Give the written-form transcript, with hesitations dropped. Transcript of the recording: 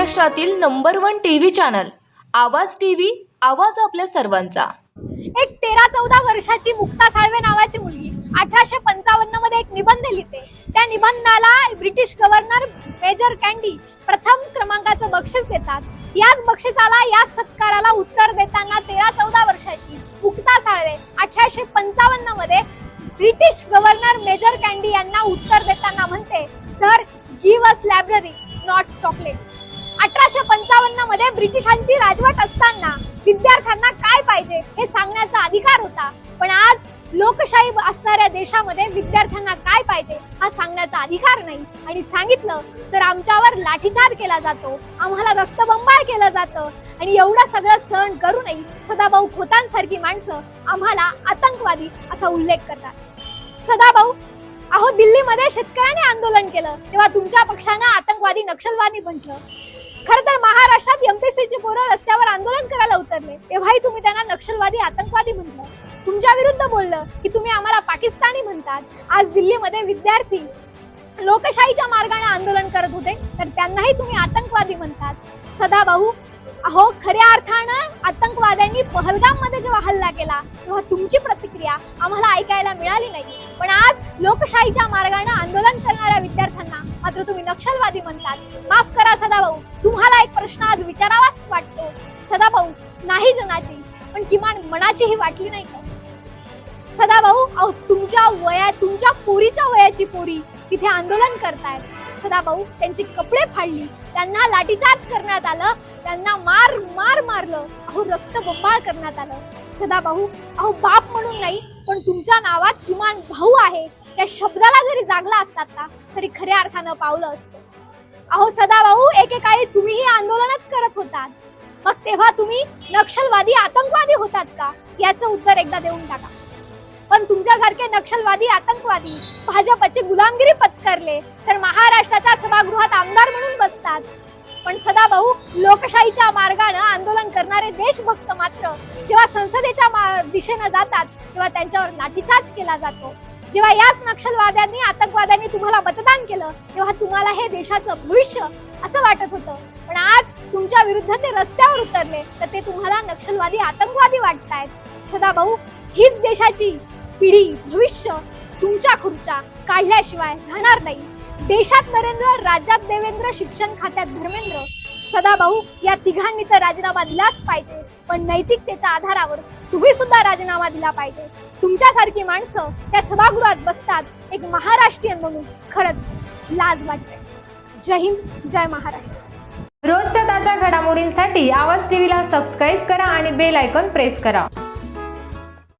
महाराष्ट्रातील number 1 TV channel आवाज TV, आवाज आपल्या सर्वांचा। एक 13-14 वर्षाची मुक्ता साळवे नावाची मुलगी 1855 मध्ये एक निबंध लिहिते। त्या निबंधाला ब्रिटिश गव्हर्नर मेजर कॅन्डी प्रथम क्रमांकाचं बक्षीस देतात। याच बक्षिसाला, याच सत्काराला उत्तर देताना 13-14 वर्षाची मुक्ता साळवे 1855 मध्ये ब्रिटिश गव्हर्नर मेजर कॅन्डी यांना उत्तर देताना म्हणते, sir give us library not chocolate. 1855 मध्ये ब्रिटिशांची राजवट असताना विद्यार्थ्यांना काय पाहिजे हे सांगण्याचा अधिकार होता, पण आज लोकशाही असणाऱ्या देशामध्ये विद्यार्थ्यांना काय पाहिजे हा सांगण्याचा अधिकार नाही। आणि सांगितलं तर आमच्यावर लाठीचार्ज केला जातो, आम्हाला रक्तबंबाळ केलं जातं आणि एवढं सगळं सहन करूनही सदाभाऊ खोतांसारखी माणसं आम्हाला आतंकवादी असा उल्लेख करतात। सदाभाऊ, अहो दिल्लीमध्ये शेतकऱ्यांनी आंदोलन केलं तेव्हा तुमच्या पक्षानं आतंकवादी नक्षलवादी म्हटलं। खर तर महाराष्ट्रात एमपीसीची पोरं रस्त्यावर आंदोलन करायला उतरले तेव्हाही तुम्ही त्यांना नक्षलवादी आतंकवादी म्हटलं। तुमच्या विरुद्ध बोललं की तुम्ही आम्हाला पाकिस्तानी म्हणतात। आज दिल्लीमध्ये विद्यार्थी लोकशाहीच्या मार्गाने आंदोलन करत होते तर त्यांनाही तुम्ही आतंकवादी म्हणतात। सदाभाऊ, अहो खऱ्या अर्थानं आतंकवाद्यांनी पहलगाम मध्ये जेव्हा हल्ला केला तेव्हा तुमची प्रतिक्रिया आम्हाला ऐकायला मिळाली नाही, पण आज लोकशाहीच्या मार्गाने आंदोलन करणाऱ्या विद्यार्थ्यांना मात्र तुम्ही नक्षलवादी म्हणतात। माफ करा सदाभाऊ, तुम्हाला एक प्रश्न आज विचारावाच वाटतो। सदाभाऊ, नाही जनाची पण किमान मनाचीही वाटली नाही का? सदाभाऊ, अहो तुमच्या पोरीच्या वयाची पोरी तिथे आंदोलन करतायत। सदाभाऊ, त्यांची कपडे फाडली, त्यांना लाठीचार्ज करण्यात आलं, त्यांना मारलं, अहो रक्तबंबाळ करण्यात आलं। सदाभाऊ, अहो बाप म्हणून नाही पण तुमच्या नावात किमान भाऊ आहे, त्या शब्दाला जरी जागला असतात ना तरी खऱ्या अर्थानं पावलं असतं। अहो सदाभाऊ, एकेकाळी तुम्हीही आंदोलनच करत होतात, मग तेव्हा तुम्ही नक्षलवादी आतंकवादी होतात का याचं उत्तर एकदा देऊन टाका। पण तुमच्यासारखे नक्षलवादी आतंकवादी भाजपची गुलामगिरी पत्करले तर महाराष्ट्राच्या सभागृहात आमदार म्हणून बसतात। पण सदाभाऊ, लोकशाहीच्या मार्गाने आंदोलन करणारे देशभक्त मात्र जेव्हा संसदेच्या दिशेने जातात तेव्हा त्यांच्यावर लाठीचार्ज केला जातो। जेव्हा याच नक्षलवाद्यांनी आतंकवाद्यांनी तुम्हाला मतदान केलं तेव्हा तुम्हाला हे देशाचं भविष्य असं वाटत होतं, पण आज तुमच्या विरुद्ध ते रस्त्यावर उतरले तर ते तुम्हाला नक्षलवादी आतंकवादी वाटतायत। सदाभाऊ, हीच देशाची पिढी भविष्य तुमच्या खुर्च्या काढल्याशिवाय राहणार नाही। देशात नरेंद्र, राज्यात देवेंद्र, शिक्षण खात्यात धर्मेंद्र। सदाभाऊ, या तिघांनी तर राजीनामा दिलाच पाहिजे, पण नैतिकतेच्या आधारावर तुम्ही सुद्धा राजीनामा दिला पाहिजे। तुमच्यासारखी माणसं त्या सभागृहात बसतात, एक महाराष्ट्रीयन म्हणून खरंच लाज वाटते। जय हिंद, जय महाराष्ट्र। रोजच्या ताज्या घडामोडींसाठी आवाज टीव्हीला सबस्क्राईब करा आणि बेल आयकॉन प्रेस करा।